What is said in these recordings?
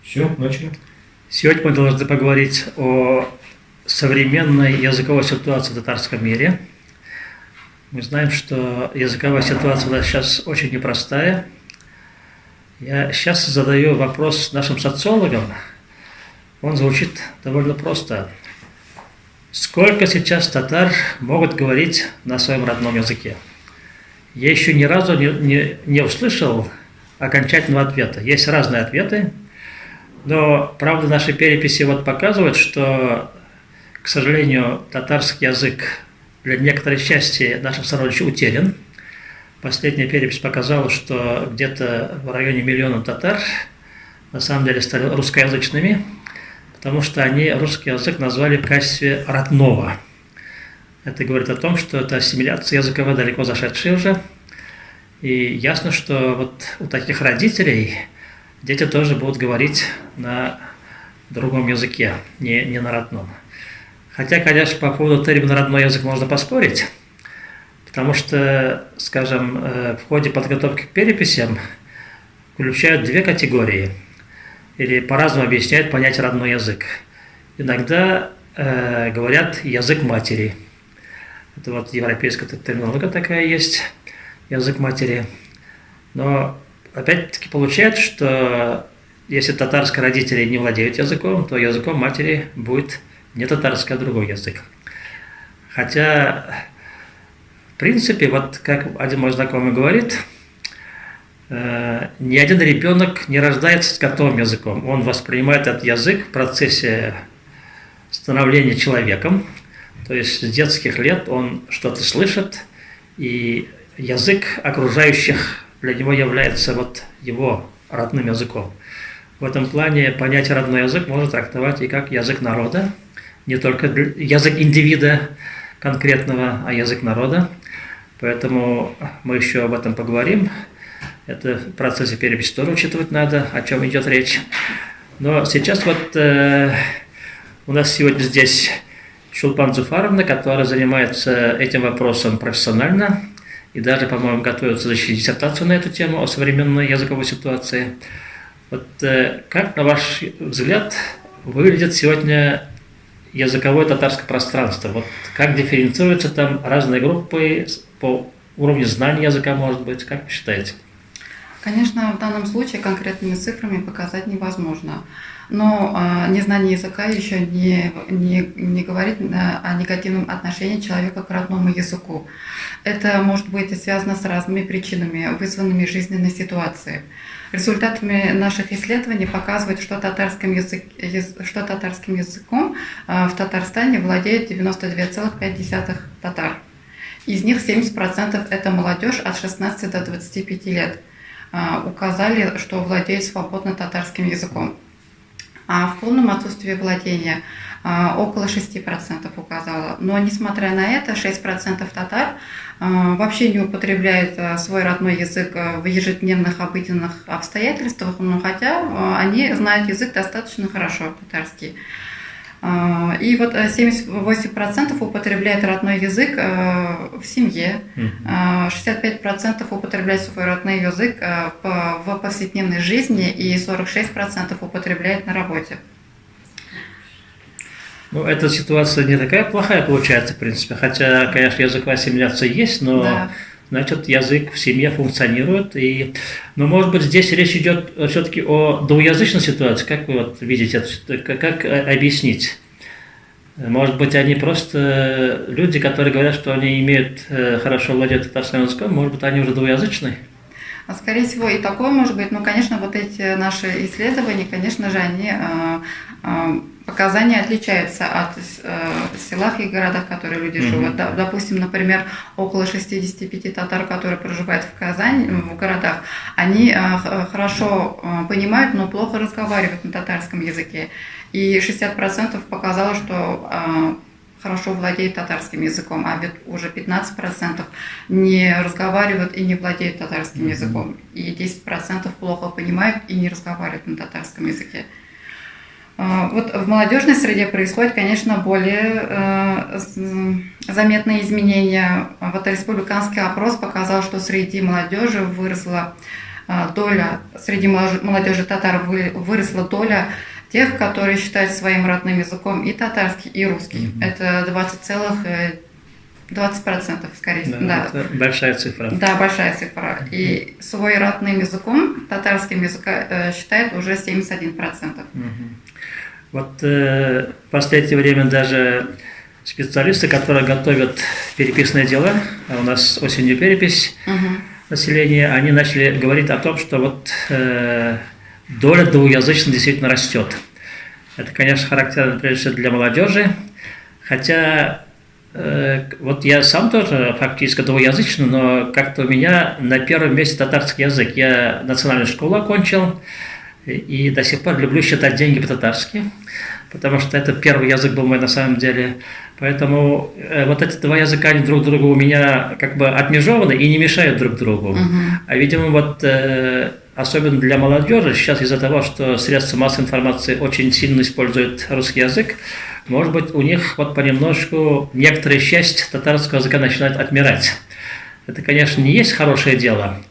Все, начали. Сегодня мы должны поговорить о современной языковой ситуации в татарском мире. Мы знаем, что языковая ситуация у нас сейчас очень непростая. Я сейчас задаю вопрос нашим социологам. Он звучит довольно просто. Сколько сейчас татар могут говорить на своем родном языке? Я еще ни разу не услышал окончательного ответа. Есть разные ответы, но, правда, наши переписи показывают, что, к сожалению, татарский язык для некоторой части наших сородичей утерян. Последняя перепись показала, что где-то в районе 1 миллиона татар на самом деле стали русскоязычными, потому что они русский язык назвали в качестве родного. Это говорит о том, что это ассимиляция языковая далеко зашедшая уже. И ясно, что у таких родителей дети тоже будут говорить на другом языке, не на родном. Хотя, конечно, по поводу термина «родной язык» можно поспорить, потому что, скажем, в ходе подготовки к переписям включают две категории, или по-разному объясняют понятие «родной язык». Иногда говорят «язык матери». Это европейская терминология такая есть, язык матери. Но опять-таки получается, что если татарские родители не владеют языком, то языком матери будет не татарский, а другой язык. Хотя, в принципе, как один мой знакомый говорит, ни один ребенок не рождается с готовым языком. Он воспринимает этот язык в процессе становления человеком. То есть с детских лет он что-то слышит, и язык окружающих для него является его родным языком. В этом плане понятие «родной язык» можно трактовать и как язык народа, не только язык индивида конкретного, а язык народа. Поэтому мы еще об этом поговорим. Это в процессе переписи тоже учитывать надо, о чем идет речь. Но сейчас у нас сегодня здесь Чулпан Зуфаровна, которая занимается этим вопросом профессионально и даже, по-моему, готовится защитить диссертацию на эту тему о современной языковой ситуации. Как, на ваш взгляд, выглядит сегодня языковое татарское пространство? Как дифференцируются там разные группы по уровню знания языка, может быть? Как вы считаете? Конечно, в данном случае конкретными цифрами показать невозможно. Но незнание языка еще не говорит о негативном отношении человека к родному языку. Это может быть связано с разными причинами, вызванными жизненной ситуацией. Результатами наших исследований показывают, что татарским языком в Татарстане владеет 92,5% татар. Из них 70% это молодежь от 16 до 25 лет. Указали, что владеют свободно татарским языком. А в полном отсутствии владения около 6% указала. Но несмотря на это, 6% татар вообще не употребляют свой родной язык в ежедневных обыденных обстоятельствах, но хотя они знают язык достаточно хорошо, татарский. И 78% употребляют родной язык в семье, 65% употребляют свой родной язык в повседневной жизни и 46% употребляют на работе. Эта ситуация не такая плохая получается, в принципе, хотя, конечно, языковая ассимиляция есть, но... Да. Значит, язык в семье функционирует. Но, может быть, здесь речь идет все-таки о двуязычной ситуации. Как вы видите это? Как объяснить? Может быть, они просто люди, которые говорят, что они хорошо владеют татарским языком, может быть, они уже двуязычные? Скорее всего, и такое может быть. Но, конечно, эти наши исследования, конечно же, показания отличаются от селах и городах, в которых люди живут. Допустим, например, около 65 татар, которые проживают в Казани, в городах, они хорошо понимают, но плохо разговаривают на татарском языке. И 60% показало, что хорошо владеют татарским языком, а ведь уже 15% не разговаривают и не владеют татарским языком. И 10% плохо понимают и не разговаривают на татарском языке. В молодежной среде происходит, конечно, более заметные изменения. Республиканский опрос показал, что среди молодежи выросло доля среди молодежи татар выросла доля тех, которые считают своим родным языком и татарский, и русский. Это 20% скорее. Да, это большая цифра. Да, большая цифра. И свой родным языком, татарским языком, считает уже 71%. Вот в последнее время даже специалисты, которые готовят переписные дела, а у нас осенью перепись населения, они начали говорить о том, что вот доля двуязычных действительно растет. Это, конечно, характерно прежде всего для молодежи, хотя вот я сам тоже фактически двуязычный, но как-то у меня на первом месте татарский язык. Я национальную школу окончил и до сих пор люблю считать деньги по-татарски, потому что это первый язык был мой на самом деле. Поэтому вот эти два языка, они друг другу у меня как бы отмежованы и не мешают друг другу. А видимо, вот особенно для молодежи, сейчас из-за того, что средства массовой информации очень сильно используют русский язык, может быть, у них вот понемножку некоторая часть татарского языка начинает отмирать. Это, конечно, не есть хорошее дело,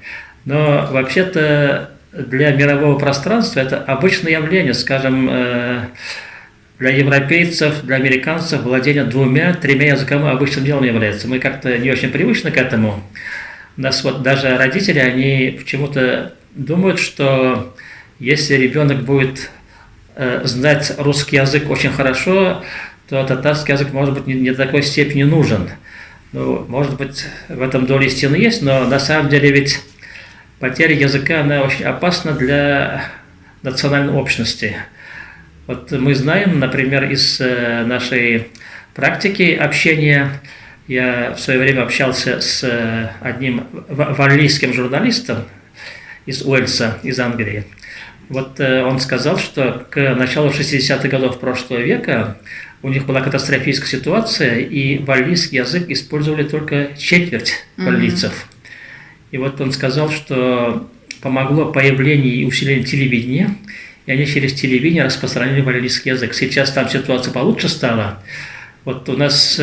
но вообще-то для мирового пространства это обычное явление, скажем, для европейцев, для американцев владение 2-3 языками обычным делом является. Мы как-то не очень привычны к этому. У нас вот даже родители, они почему-то думают, что если ребенок будет знать русский язык очень хорошо, то татарский язык, может быть, не до такой степени нужен. Ну, может быть, в этом доля истины есть, но на самом деле ведь потеря языка, она очень опасна для национальной общности. Вот мы знаем, например, из нашей практики общения, я в свое время общался с одним валлийским журналистом из Уэльса, из Англии. Вот он сказал, что к началу 60-х годов прошлого века у них была катастрофическая ситуация, и валлийский язык использовали только четверть валлийцев. И вот он сказал, что помогло появление и усиление телевидения, и они через телевидение распространили валлийский язык. Сейчас там ситуация получше стала. Вот у нас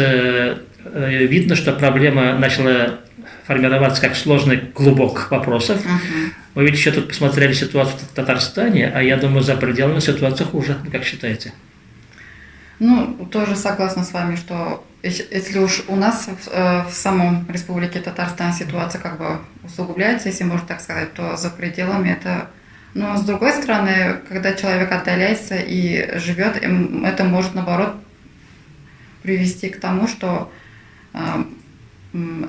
видно, что проблема начала формироваться как сложный клубок вопросов. Мы ведь еще тут посмотрели ситуацию в Татарстане, а я думаю, за пределами ситуация хуже. Как считаете? Ну, тоже согласна с вами, что если уж у нас в самом Республике Татарстан ситуация как бы усугубляется, если можно так сказать, то за пределами это... Но с другой стороны, когда человек отдаляется и живет, это может, наоборот, привести к тому, что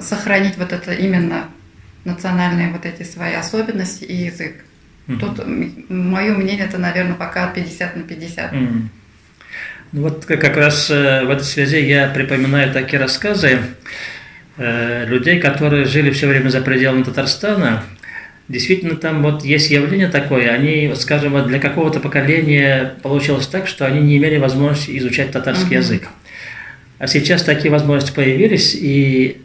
сохранить вот это именно национальные вот эти свои особенности и язык. Тут, мое мнение, это, наверное, пока 50 на 50. Ну вот как раз в этой связи я припоминаю такие рассказы людей, которые жили все время за пределами Татарстана. Действительно, там вот есть явление такое, они, скажем, для какого-то поколения получилось так, что они не имели возможности изучать татарский язык. А сейчас такие возможности появились, и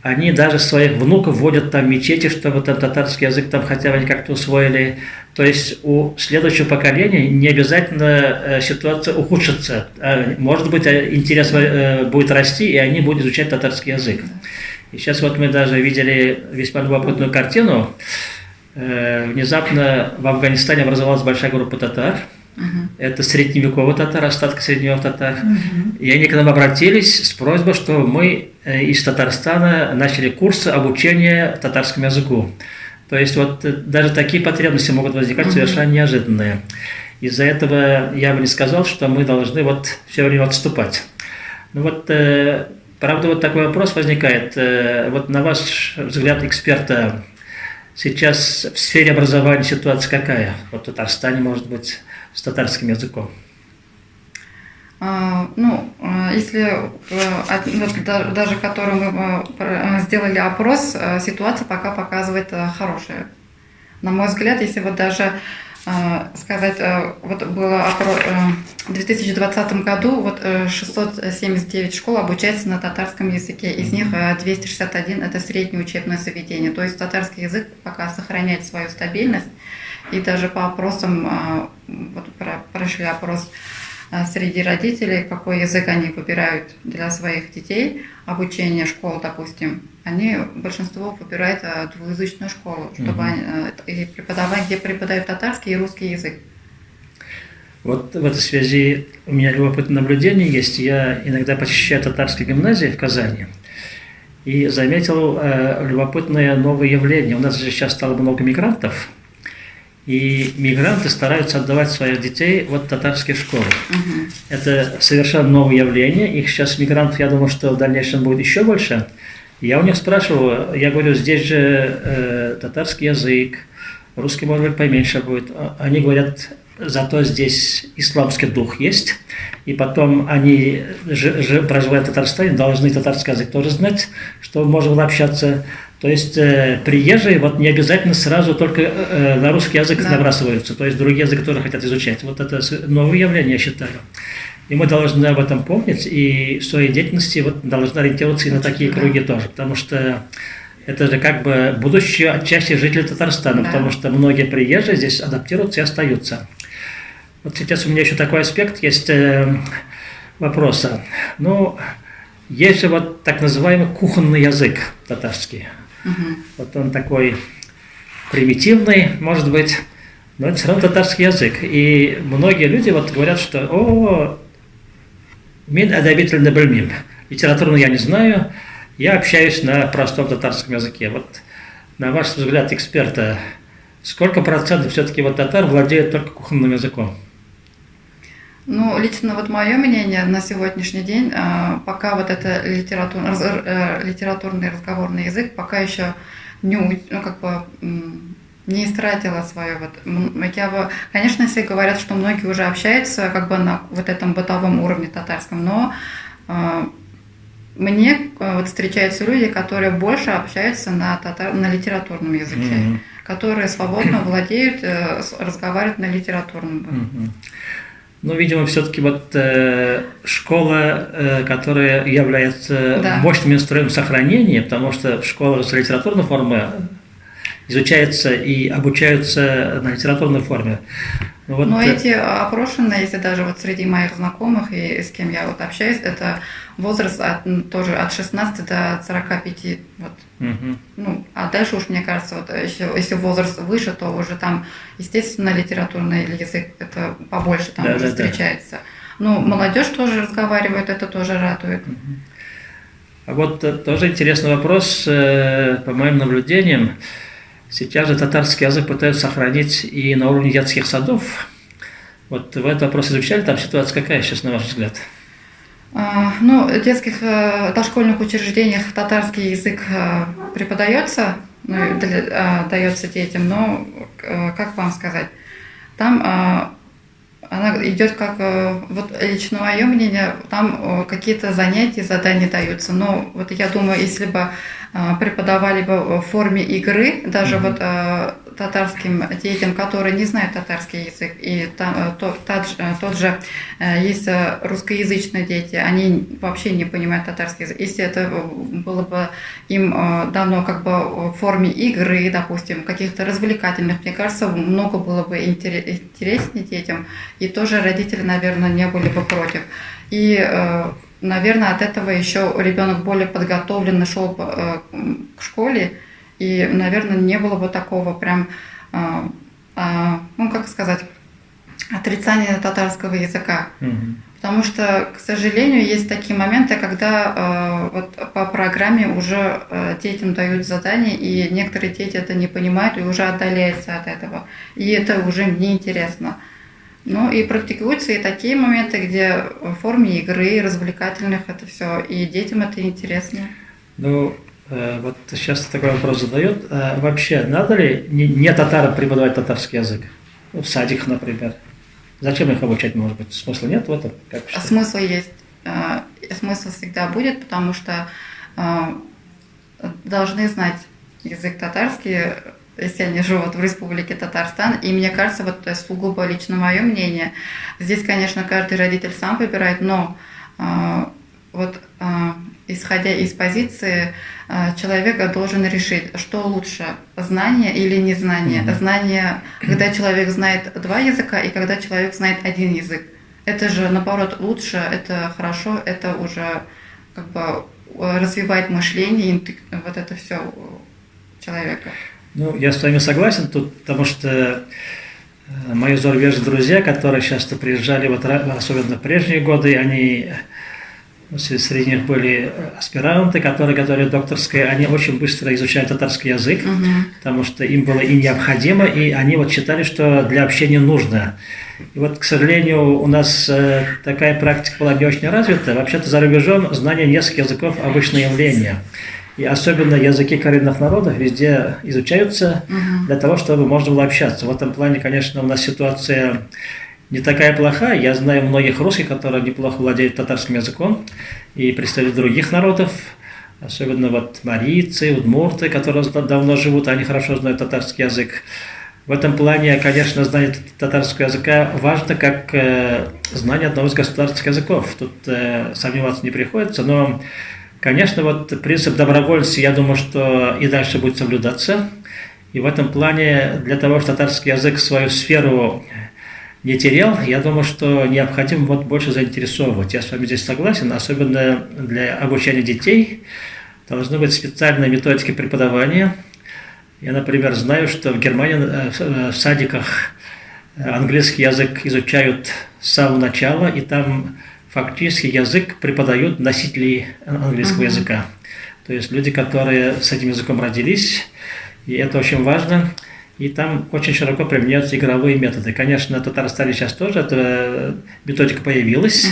они даже своих внуков вводят там в мечети, чтобы там татарский язык там хотя бы они как-то усвоили. То есть у следующего поколения не обязательно ситуация ухудшится. Может быть, интерес будет расти, и они будут изучать татарский язык. И сейчас вот мы даже видели весьма любопытную картину. Внезапно в Афганистане образовалась большая группа татар. Это средневековые татары, остатки средневековых татар. И они к нам обратились с просьбой, что мы из Татарстана начали курсы обучения татарскому языку. То есть вот даже такие потребности могут возникать совершенно неожиданные. Из-за этого я бы не сказал, что мы должны вот все время отступать. Ну вот, правда, вот такой вопрос возникает. Вот на ваш взгляд эксперта, сейчас в сфере образования ситуация какая? Вот в Татарстане, может быть, с татарским языком? Ну, если вот даже который мы сделали опрос, ситуация пока показывает хорошая. На мой взгляд, если вот даже сказать, вот было опрос, в 2020 году вот 679 школ обучаются на татарском языке, из них 261 это среднее учебное заведение, то есть татарский язык пока сохраняет свою стабильность, и даже по опросам, вот прошли опрос среди родителей, какой язык они выбирают для своих детей, обучение школ, допустим, они, большинство выбирает двуязычную школу, чтобы и преподавать, где преподают татарский и русский язык. Вот в этой связи у меня любопытное наблюдение есть. Я иногда посещаю татарские гимназии в Казани и заметил любопытное новое явление. У нас же сейчас стало много мигрантов, и мигранты стараются отдавать своих детей в татарские школы. Это совершенно новое явление. Их сейчас мигрантов, я думаю, что в дальнейшем будет еще больше. Я у них спрашивал, я говорю, здесь же татарский язык, русский, может быть, поменьше будет. Они говорят, зато здесь исламский дух есть, и потом они, проживая в Татарстане, должны татарский язык тоже знать, чтобы можно было общаться. То есть приезжие не обязательно сразу только на русский язык набрасываются, то есть другие языки тоже хотят изучать. Вот это новое явление, я считаю. И мы должны об этом помнить, и в своей деятельности должны ориентироваться и на такие круги тоже, потому что это же как бы будущее отчасти жителей Татарстана, потому что многие приезжие здесь адаптируются и остаются. Вот сейчас у меня еще такой аспект есть вопроса. Ну, есть же так называемый кухонный язык татарский. Вот он такой примитивный, может быть, но это все равно татарский язык. И многие люди говорят, что «Мин адабитель бельмим». Литературно я не знаю, я общаюсь на простом татарском языке. Вот на ваш взгляд эксперта, сколько процентов все-таки татар владеют только кухонным языком? Ну, лично мое мнение на сегодняшний день, пока это литературный разговорный язык пока еще не истратила свое. Конечно, все говорят, что многие уже общаются на этом бытовом уровне татарском, но мне встречаются люди, которые больше общаются на литературном языке, которые свободно владеют, разговаривают на литературном. Ну, видимо, все-таки школа, которая является мощным инструментом сохранения, потому что в школах литературной формы изучаются и обучаются на литературной форме. Но эти опрошенные, если даже среди моих знакомых и с кем я общаюсь, это возраст тоже от 16 до 45. Ну, а дальше уж, мне кажется, если возраст выше, то уже там, естественно, литературный язык это побольше там уже встречается. Ну, молодежь тоже разговаривает, это тоже радует. А тоже интересный вопрос, по моим наблюдениям. Сейчас же татарский язык пытаются сохранить и на уровне детских садов. Вы этот вопрос изучали? Там ситуация какая сейчас, на ваш взгляд? Ну, в детских дошкольных учреждениях татарский язык преподается, дается детям, но, как вам сказать, там она идет лично мое мнение, там какие-то занятия, задания даются, но я думаю, если бы преподавали бы в форме игры, даже татарским детям, которые не знают татарский язык, и тот же есть русскоязычные дети, они вообще не понимают татарский язык. Если это было бы им дано в форме игры, допустим, каких-то развлекательных, мне кажется, много было бы интереснее детям, и тоже родители, наверное, не были бы против. И наверное, от этого еще ребенок более подготовленно шел бы к школе, и, наверное, не было бы такого прям, отрицания татарского языка. Потому что, к сожалению, есть такие моменты, когда по программе уже детям дают задания, и некоторые дети это не понимают и уже отдаляются от этого. И это уже неинтересно. Ну и практикуются и такие моменты, где в форме игры, развлекательных это все, и детям это интересно. Ну, сейчас такой вопрос задают. Вообще, надо ли не татарам преподавать татарский язык? В садиках, например. Зачем их обучать, может быть? Смысла нет в этом? Смысл есть. Смысл всегда будет, потому что должны знать язык татарский, если они живут в Республике Татарстан. И мне кажется, сугубо лично мое мнение, здесь, конечно, каждый родитель сам выбирает, но исходя из позиции, человек должен решить, что лучше, знание или незнание. Знание, когда человек знает два языка и когда человек знает один язык. Это же, наоборот, лучше, это хорошо, это уже развивать мышление, вот это все человека. Ну, я с вами согласен тут, потому что мои зарубежные друзья, которые часто приезжали, вот, особенно в прежние годы, они, среди них были аспиранты, которые готовили докторское, они очень быстро изучали татарский язык, потому что им было и необходимо, и они вот считали, что для общения нужно. И вот, к сожалению, у нас такая практика была не очень развита. Вообще-то за рубежом знание нескольких языков – обычное явление. И особенно языки коренных народов везде изучаются для того, чтобы можно было общаться. В этом плане, конечно, у нас ситуация не такая плохая. Я знаю многих русских, которые неплохо владеют татарским языком, и представители других народов, особенно вот марийцы, удмурты, которые давно живут, они хорошо знают татарский язык. В этом плане, конечно, знание татарского языка важно как знание одного из государственных языков. Тут сомневаться не приходится, но, конечно, вот принцип добровольности, я думаю, что и дальше будет соблюдаться. И в этом плане для того, чтобы татарский язык свою сферу не терял, я думаю, что необходимо вот больше заинтересовывать. Я с вами здесь согласен, особенно для обучения детей должны быть специальные методики преподавания. Я, например, знаю, что в Германии в садиках английский язык изучают с самого начала, и там фактически язык преподают носители английского языка. То есть люди, которые с этим языком родились, и это очень важно. И там очень широко применяются игровые методы. Конечно, в Татарстане сейчас тоже эта методика появилась,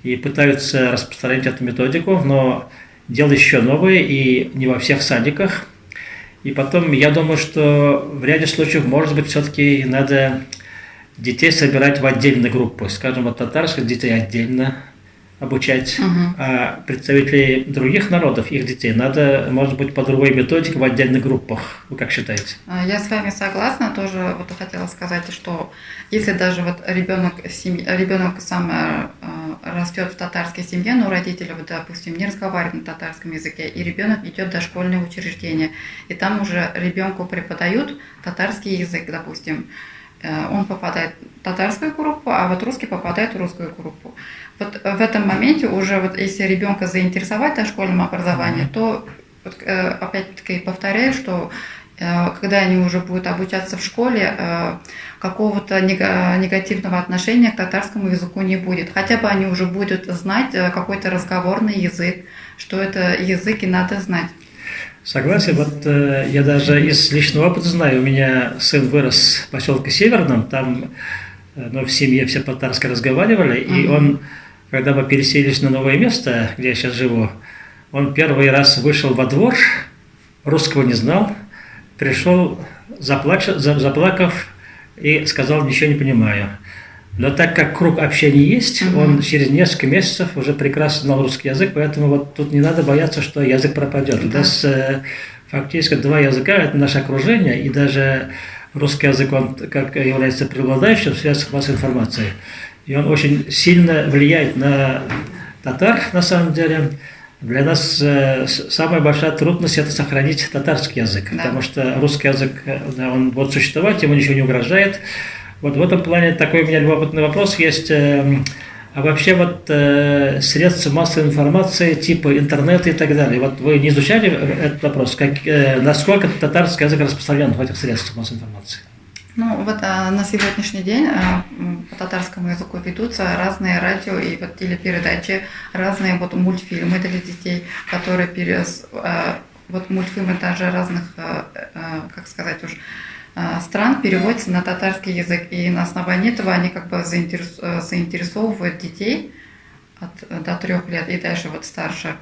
и пытаются распространять эту методику, но дело еще новое, и не во всех садиках. И потом, я думаю, что в ряде случаев, может быть, все-таки надо детей собирать в отдельные группы. Скажем, вот татарских детей отдельно обучать, а представителей других народов, их детей, надо, может быть, по другой методике в отдельных группах. Вы как считаете? Я с вами согласна. Тоже вот хотела сказать, что если даже вот ребенок сам растет в татарской семье, но родители, вот, допустим, не разговаривают на татарском языке, и ребенок идет в дошкольное учреждение, и там уже ребенку преподают татарский язык, допустим, он попадает в татарскую группу, а вот русский попадает в русскую группу. Вот в этом моменте уже, вот если ребенка заинтересовать дошкольным образованием, то вот, опять-таки повторяю, что когда они уже будут обучаться в школе, какого-то негативного отношения к татарскому языку не будет. Хотя бы они уже будут знать какой-то разговорный язык, что это язык и надо знать. Согласен. Вот я даже из личного опыта знаю, у меня сын вырос в поселке Северном, там в семье все по-татарски разговаривали, и он, когда мы переселились на новое место, где я сейчас живу, он первый раз вышел во двор, русского не знал, пришел, заплакав, и сказал: ничего не понимаю. Но так как круг общения есть, он через несколько месяцев уже прекрасно знал русский язык, поэтому вот тут не надо бояться, что язык пропадет. У нас фактически два языка – это наше окружение, и даже русский язык, он как является преобладающим в средствах массовой информации. И он очень сильно влияет на татар, на самом деле. Для нас самая большая трудность – это сохранить татарский язык, потому что русский язык, он будет существовать, ему ничего не угрожает. Вот в этом плане такой у меня любопытный вопрос есть. А вообще вот средства массовой информации типа интернета и так далее, вот вы не изучали этот вопрос? Насколько татарский язык распространен в этих средствах массовой информации? Ну вот на сегодняшний день по татарскому языку ведутся разные радио и вот телепередачи, разные вот мультфильмы для детей, которые вот мультфильмы даже разных, как сказать уж, стран переводятся на татарский язык, и на основании этого они как бы заинтересовывают детей до 3 лет и дальше вот старше.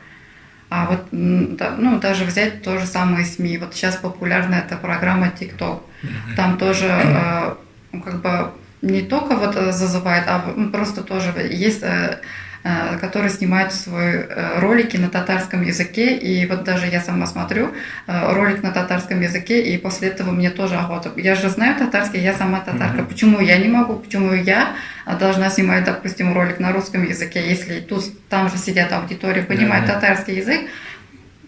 А вот даже взять то же самое СМИ. Вот сейчас популярна эта программа TikTok. Там тоже как бы не только вот зазывает, а просто тоже есть, которые снимают свои ролики на татарском языке. И вот даже я сама смотрю ролик на татарском языке, и после этого мне тоже охота. Я же знаю татарский, я сама татарка. Почему я не могу? Почему я должна снимать, допустим, ролик на русском языке, если там же сидят аудитории, понимают татарский язык?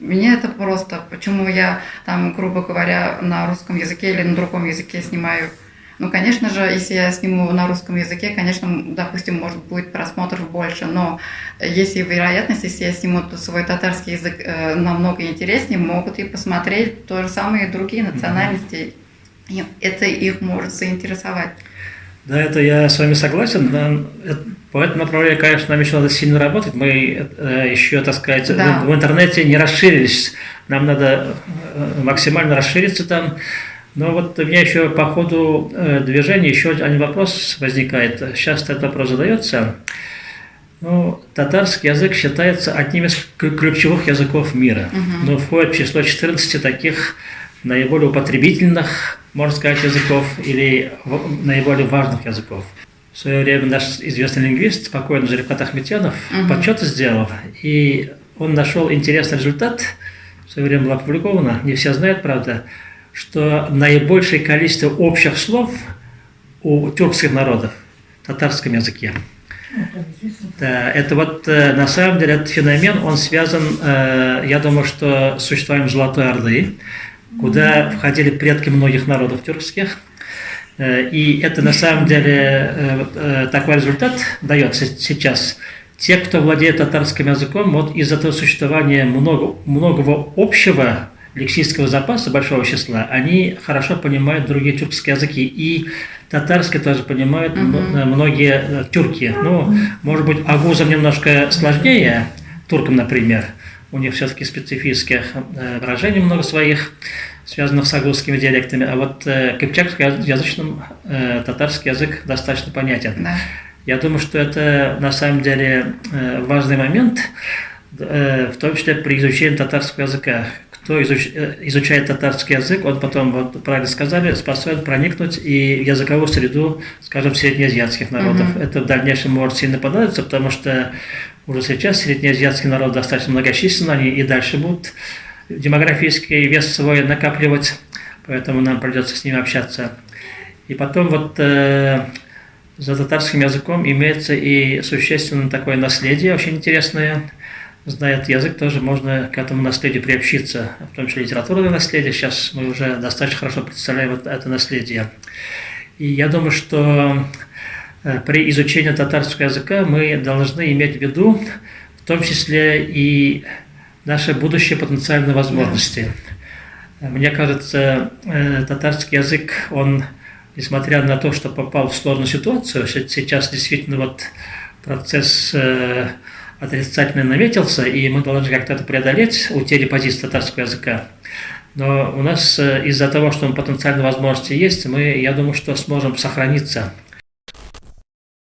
Мне это просто, почему я там, грубо говоря, на русском языке или на другом языке снимаю Ну, конечно же, если я сниму на русском языке, конечно, допустим, может будет просмотров больше, но есть и вероятность, если я сниму свой татарский язык намного интереснее, могут и посмотреть то же самое и другие национальности. И это их может заинтересовать. Да, это я с вами согласен. По этому направлению, конечно, нам еще надо сильно работать. Мы еще, так сказать, Да. в интернете не расширились. Нам надо максимально расшириться там. Но вот у меня еще по ходу движения еще один вопрос возникает. Сейчас этот вопрос задается. Ну, татарский язык считается одним из ключевых языков мира. Но входит в число 14 таких наиболее употребительных, можно сказать, языков или наиболее важных языков. В свое время наш известный лингвист, покойный Жарифкат Ахметьянов, подсчеты сделал, и он нашел интересный результат, в свое время было опубликовано, не все знают, правда, что наибольшее количество общих слов у тюркских народов в татарском языке. Да, это вот на самом деле этот феномен, он связан, я думаю, что с существованием Золотой Орды, куда входили предки многих народов тюркских. И это на самом деле такой результат дается сейчас. Те, кто владеет татарским языком, вот из-за того существования многого общего лексического запаса, большого числа, они хорошо понимают другие тюркские языки. И татарский тоже понимают многие тюрки. Ну, может быть, агузам немножко сложнее, туркам, например. У них все-таки специфических выражений много своих, связанных с агузскими диалектами. А вот кыпчакскоязычным татарский язык достаточно понятен. Да. Я думаю, что это на самом деле важный момент, в том числе при изучении татарского языка. Кто изучает татарский язык, он потом, вот правильно сказали, способен проникнуть и в языковую среду, скажем, среднеазиатских народов. Это в дальнейшем может сильно понадобиться, потому что уже сейчас среднеазиатские народы достаточно многочисленны, они и дальше будут демографический вес свой накапливать, поэтому нам придется с ними общаться. И потом вот за татарским языком имеется и существенное такое наследие, очень интересное. Зная этот язык, тоже можно к этому наследию приобщиться, в том числе литературное наследие. Сейчас мы уже достаточно хорошо представляем это наследие. И я думаю, что при изучении татарского языка мы должны иметь в виду, в том числе и наши будущие потенциальные возможности. Мне кажется, татарский язык, он, несмотря на то, что попал в сложную ситуацию, сейчас действительно вот процесс отрицательно наметился, и мы должны как-то это преодолеть, утери позиции татарского языка. Но у нас из-за того, что потенциальные возможности есть, мы, я думаю, что сможем сохраниться.